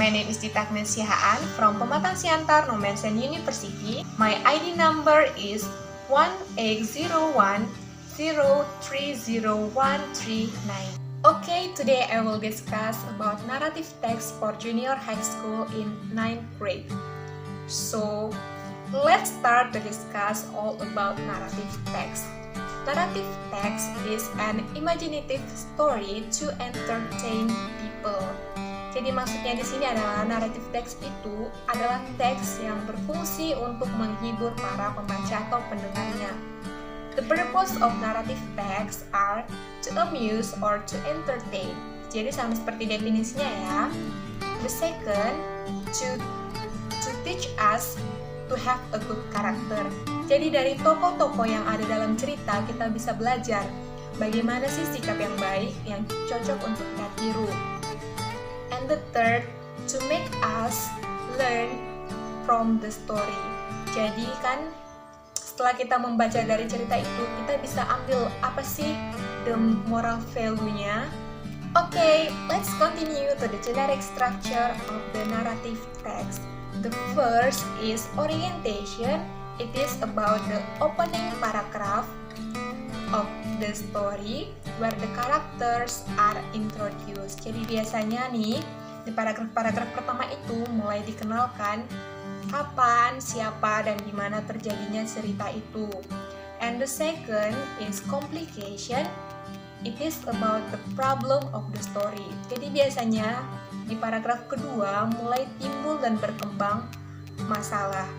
My name is Dita Agnesia Haan from Pematang Siantar Nomensen University. My ID number is 1801030139. Okay, today I will discuss about narrative text for junior high school in 9th grade. So, let's start to discuss all about narrative text. Narrative text is an imaginative story to entertain people. Jadi maksudnya di sini adalah narrative text itu adalah teks yang berfungsi untuk menghibur para pembaca atau pendengarnya. The purpose of narrative text are to amuse or to entertain. Jadi sama seperti definisinya ya. The second, to teach us to have a good character. Jadi dari tokoh-tokoh yang ada dalam cerita kita bisa belajar bagaimana sih sikap yang baik yang cocok untuk kita tiru. And the third, to make us learn from the story. Jadi kan setelah kita membaca dari cerita itu kita bisa ambil apa sih the moral value-nya. Okay, let's continue to the generic structure of the narrative text. The first is orientation. It is about the opening paragraph of the story where the characters are introduced. Jadi biasanya nih di paragraf-paragraf pertama itu mulai dikenalkan kapan, siapa, dan di mana terjadinya cerita itu. And the second is complication. It is about the problem of the story. Jadi biasanya di paragraf kedua mulai timbul dan berkembang masalah.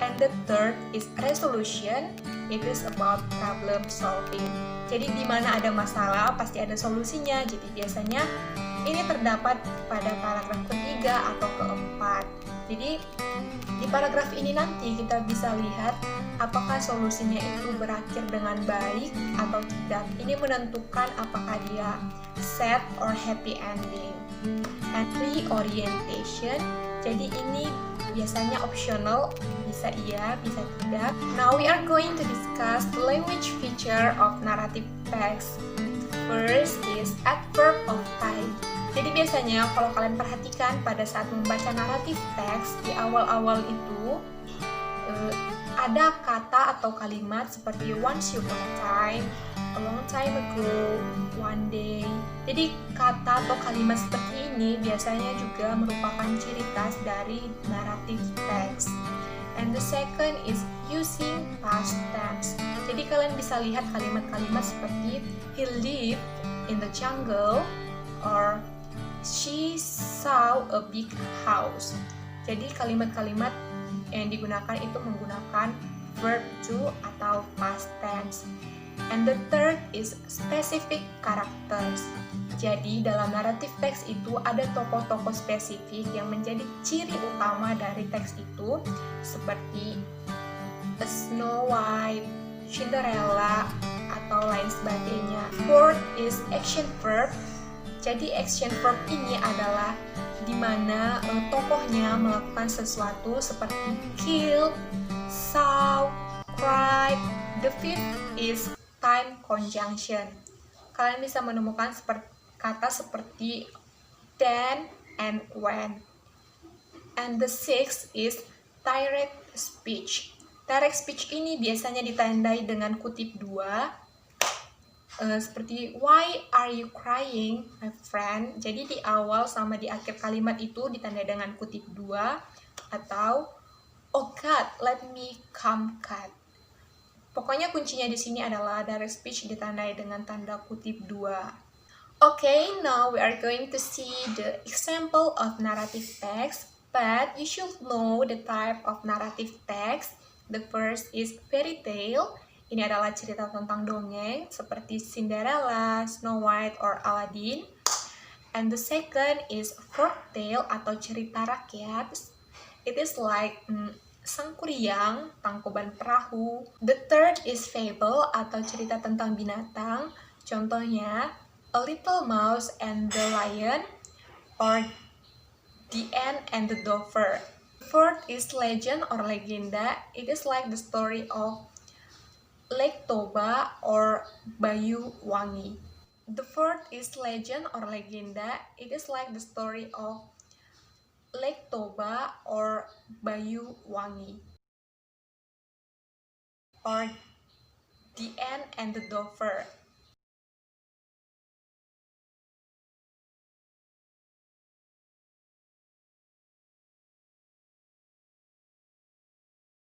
And the third is resolution. It is about problem solving. Jadi di mana ada masalah pasti ada solusinya. Jadi biasanya ini terdapat pada paragraf ketiga atau keempat. Jadi di paragraf ini nanti kita bisa lihat apakah solusinya itu berakhir dengan baik atau tidak. Ini menentukan apakah dia sad or happy ending. And reorientation. Jadi ini biasanya optional, bisa iya, bisa tidak. Now we are going to discuss the language feature of narrative text. First is adverb of time. Jadi biasanya kalau kalian perhatikan pada saat membaca narrative text di awal-awal itu ada kata atau kalimat seperti once upon a time, a long time ago, one day. Jadi kata atau kalimat seperti ini biasanya juga merupakan ciri khas dari narrative text. And the second is using past tense. Jadi kalian bisa lihat kalimat-kalimat seperti he lived in the jungle or she saw a big house. Jadi kalimat-kalimat yang digunakan itu menggunakan verb to atau past tense. And the third is specific characters. Jadi dalam narrative text itu ada tokoh-tokoh spesifik yang menjadi ciri utama dari teks itu seperti Snow White, Cinderella, atau lain sebagainya. Fourth is action verb. Jadi action verb ini adalah di mana tokohnya melakukan sesuatu seperti kill, saw, cried. The fifth is time conjunction. Kalian bisa menemukan kata seperti then and when. And the sixth is direct speech. Direct speech ini biasanya ditandai dengan kutip dua. Seperti why are you crying, my friend? Jadi di awal sama di akhir kalimat itu ditandai dengan kutip dua, atau oh God, let me come cut. Pokoknya kuncinya di sini adalah direct speech ditandai dengan tanda kutip dua. Okay, now we are going to see the example of narrative text, but you should know the type of narrative text. The first is fairy tale. Ini adalah cerita tentang dongeng seperti Cinderella, Snow White, or Aladdin. And the second is folk tale atau cerita rakyat. It is like Sang Kuryang, Tangkuban Perahu. The third is fable atau cerita tentang binatang. Contohnya A Little Mouse and the Lion or The Ant and the Doffer. Fourth is legend or legenda. It is like the story of Lake Toba or Bayu Wangi. The fourth is legend or legenda. It is like the story of Toba or Bayu Wangi, or The Ant and the Doffer,